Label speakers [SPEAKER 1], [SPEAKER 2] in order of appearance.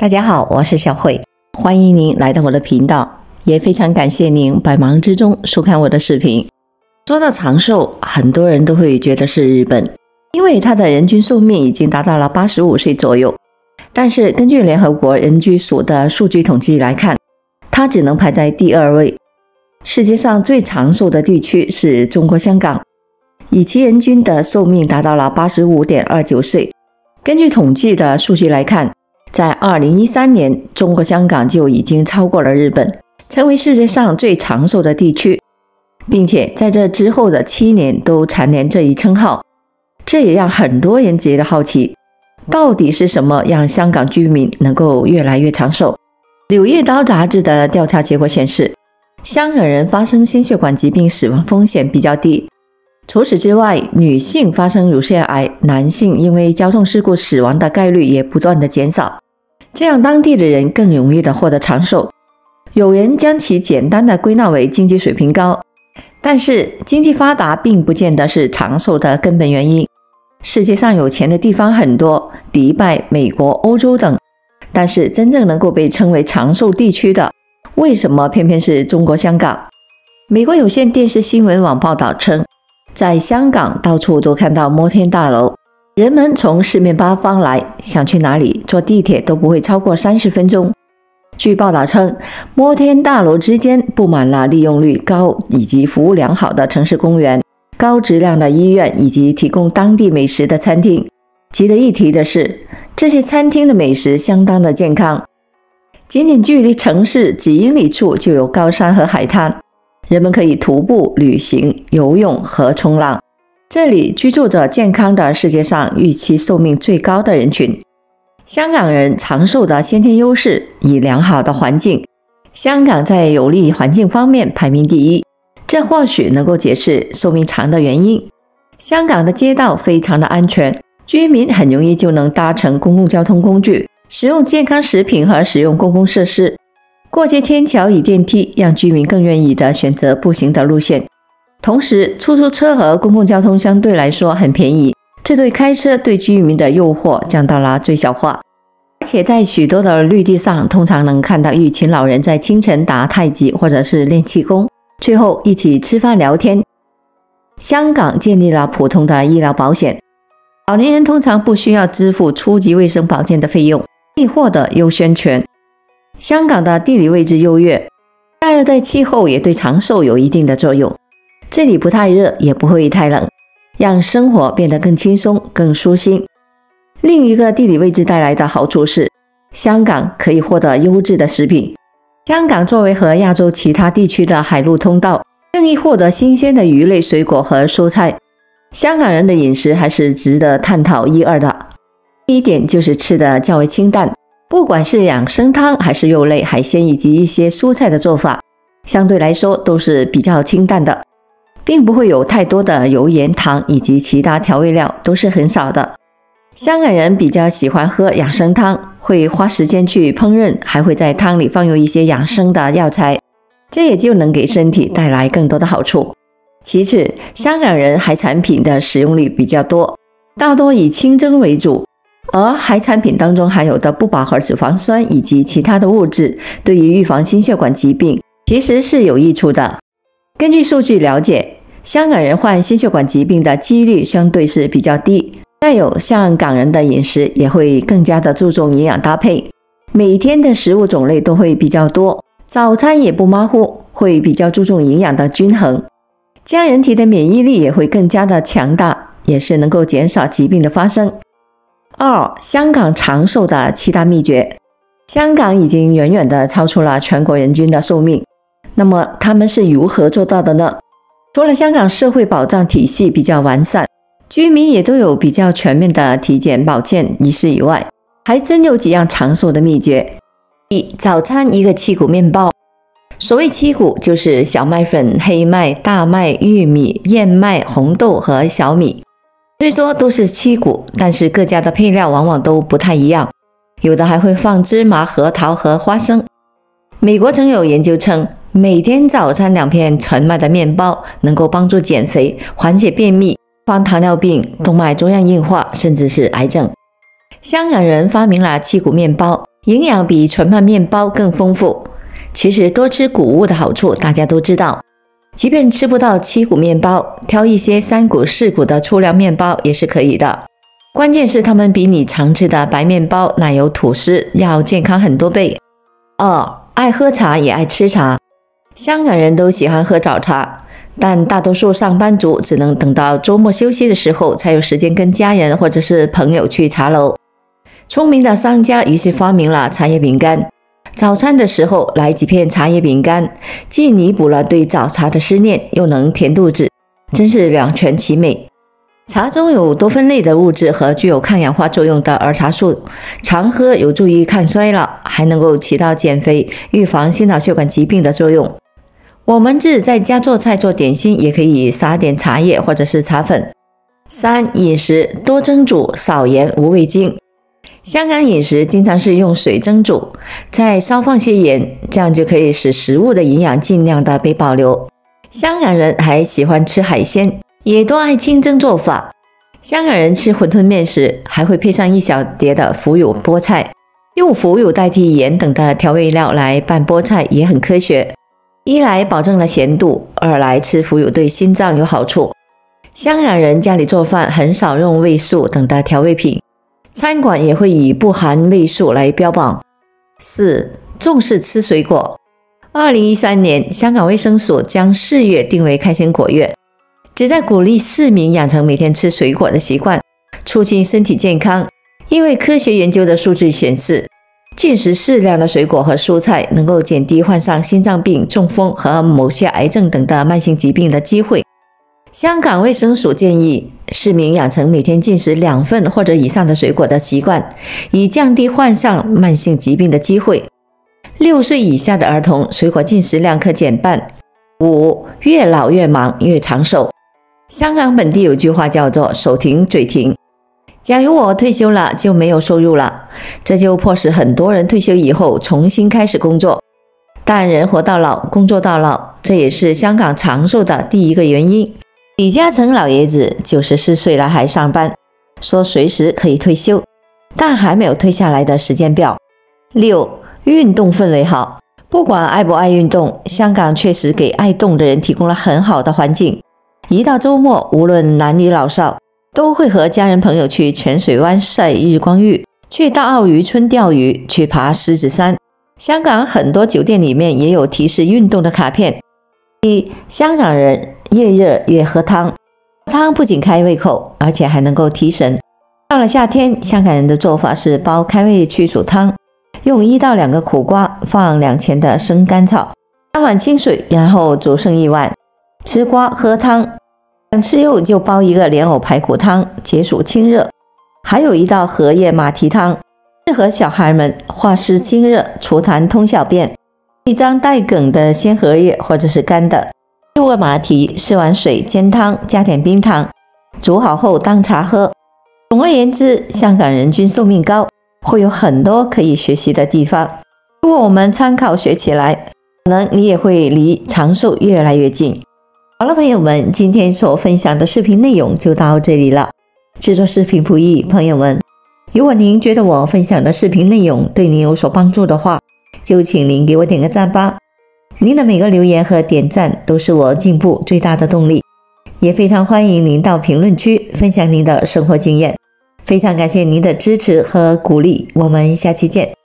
[SPEAKER 1] 大家好，我是小慧，欢迎您来到我的频道，也非常感谢您百忙之中收看我的视频。说到长寿，很多人都会觉得是日本，因为它的人均寿命已经达到了85岁左右。但是根据联合国人居署的数据统计来看，它只能排在第2位。世界上最长寿的地区是中国香港，以其人均的寿命达到了 85.29 岁。根据统计的数据来看，在2013年，中国香港就已经超过了日本，成为世界上最长寿的地区，并且在这之后的7年都蝉联这一称号。这也让很多人觉得好奇，到底是什么让香港居民能够越来越长寿？《柳叶刀》杂志的调查结果显示，香港人发生心血管疾病死亡风险比较低。除此之外，女性发生乳腺癌，男性因为交通事故死亡的概率也不断的减少，这样当地的人更容易的获得长寿。有人将其简单的归纳为经济水平高，但是经济发达并不见得是长寿的根本原因。世界上有钱的地方很多，迪拜、美国、欧洲等，但是真正能够被称为长寿地区的，为什么偏偏是中国香港？美国有线电视新闻网报道称，在香港到处都看到摩天大楼，人们从四面八方来，想去哪里坐地铁都不会超过30分钟。据报道称，摩天大楼之间布满了利用率高以及服务良好的城市公园、高质量的医院以及提供当地美食的餐厅。值得一提的是，这些餐厅的美食相当的健康，仅仅距离城市几英里处就有高山和海滩，人们可以徒步、旅行、游泳和冲浪。这里居住着健康的世界上预期寿命最高的人群。香港人长寿的先天优势以良好的环境，香港在有利环境方面排名第一，这或许能够解释寿命长的原因。香港的街道非常的安全，居民很容易就能搭乘公共交通工具，食用健康食品和使用公共设施。过街天桥与电梯让居民更愿意的选择步行的路线。同时，出租车和公共交通相对来说很便宜，这对开车对居民的诱惑降到了最小化。而且在许多的绿地上，通常能看到一群老人在清晨打太极或者是练气功，最后一起吃饭聊天。香港建立了普通的医疗保险，老年人通常不需要支付初级卫生保健的费用，可以获得优先权。香港的地理位置优越，大热带气候也对长寿有一定的作用。这里不太热，也不会太冷，让生活变得更轻松、更舒心。另一个地理位置带来的好处是，香港可以获得优质的食品。香港作为和亚洲其他地区的海陆通道，更易获得新鲜的鱼类、水果和蔬菜。香港人的饮食还是值得探讨一二的。第一点就是吃的较为清淡，不管是养生汤还是肉类、海鲜以及一些蔬菜的做法，相对来说都是比较清淡的，并不会有太多的油盐糖以及其他调味料，都是很少的。香港人比较喜欢喝养生汤，会花时间去烹饪，还会在汤里放入一些养生的药材，这也就能给身体带来更多的好处。其次，香港人海产品的使用率比较多，大多以清蒸为主，而海产品当中含有的不饱和脂肪酸以及其他的物质，对于预防心血管疾病其实是有益处的。根据数据了解，香港人患心血管疾病的几率相对是比较低。再有，香港人的饮食也会更加的注重营养搭配，每天的食物种类都会比较多，早餐也不马虎，会比较注重营养的均衡，这样人体的免疫力也会更加的强大，也是能够减少疾病的发生。二，香港长寿的7大秘诀。香港已经远远的超出了全国人均的寿命，那么他们是如何做到的呢？除了香港社会保障体系比较完善，居民也都有比较全面的体检保健仪式以外，还真有几样长寿的秘诀。一，早餐一个七谷面包。所谓七谷，就是小麦粉、黑麦、大麦、玉米、燕麦、红豆和小米。虽说都是七谷，但是各家的配料往往都不太一样，有的还会放芝麻、核桃和花生。美国曾有研究称，每天早餐2片全麦的面包能够帮助减肥、缓解便秘、防糖尿病、动脉粥样硬化，甚至是癌症。香港人发明了七谷面包，营养比纯麦面包更丰富。其实多吃谷物的好处大家都知道，即便吃不到七谷面包，挑一些三谷四谷的粗粮面包也是可以的。关键是它们比你常吃的白面包、奶油吐司要健康很多倍。2. 爱喝茶也爱吃茶。香港人都喜欢喝早茶，但大多数上班族只能等到周末休息的时候才有时间跟家人或者是朋友去茶楼。聪明的商家于是发明了茶叶饼干，早餐的时候来几片茶叶饼干，既弥补了对早茶的思念，又能填肚子，真是两全其美。茶中有多酚类的物质和具有抗氧化作用的儿茶素，常喝有助于抗衰老，还能够起到减肥、预防心脑血管疾病的作用。我们自己在家做菜做点心，也可以撒点茶叶或者是茶粉。3. 饮食多蒸煮，少盐无味精。香港饮食经常是用水蒸煮，再稍放些盐，这样就可以使食物的营养尽量的被保留。香港人还喜欢吃海鲜，也多爱清蒸做法。香港人吃馄饨面时，还会配上一小碟的腐乳菠菜，用腐乳代替盐等的调味料来拌菠菜也很科学。一来保证了咸度，二来吃腐乳对心脏有好处。香港人家里做饭很少用味素等的调味品，餐馆也会以不含味素来标榜。4. 重视吃水果。2013年，香港卫生署将4月定为开心果月，旨在鼓励市民养成每天吃水果的习惯，促进身体健康。因为科学研究的数据显示，进食适量的水果和蔬菜能够减低患上心脏病、中风和某些癌症等的慢性疾病的机会。香港卫生署建议市民养成每天进食2份或者以上的水果的习惯，以降低患上慢性疾病的机会。6岁以下的儿童水果进食量可减半。5. 越老越忙越长寿。香港本地有句话叫做手停嘴停，假如我退休了就没有收入了，这就迫使很多人退休以后重新开始工作。但人活到老，工作到老，这也是香港长寿的第一个原因。李嘉诚老爷子94岁了还上班，说随时可以退休，但还没有退下来的时间表。6. 运动氛围好。不管爱不爱运动，香港确实给爱动的人提供了很好的环境。一到周末，无论男女老少，都会和家人朋友去泉水湾晒日光浴，去大澳渔村钓鱼，去爬狮子山。香港很多酒店里面也有提示运动的卡片。香港人越热越喝汤，汤不仅开胃口，而且还能够提神。到了夏天，香港人的做法是煲开胃去暑汤，用1到2个苦瓜，放2钱的生甘草，3碗清水，然后煮剩1碗，吃瓜喝汤。想吃肉就煲一个莲藕排骨汤，解暑清热。还有一道荷叶马蹄汤，适合小孩们化湿清热、除痰通小便。一张带梗的鲜荷叶或者是干的6个马蹄，4碗水煎汤，加点冰糖，煮好后当茶喝。总而言之，香港人均寿命高，会有很多可以学习的地方。如果我们参考学起来，可能你也会离长寿越来越近。好了，朋友们，今天所分享的视频内容就到这里了。制作视频不易，朋友们，如果您觉得我分享的视频内容对您有所帮助的话，就请您给我点个赞吧。您的每个留言和点赞都是我进步最大的动力，也非常欢迎您到评论区分享您的生活经验。非常感谢您的支持和鼓励，我们下期见。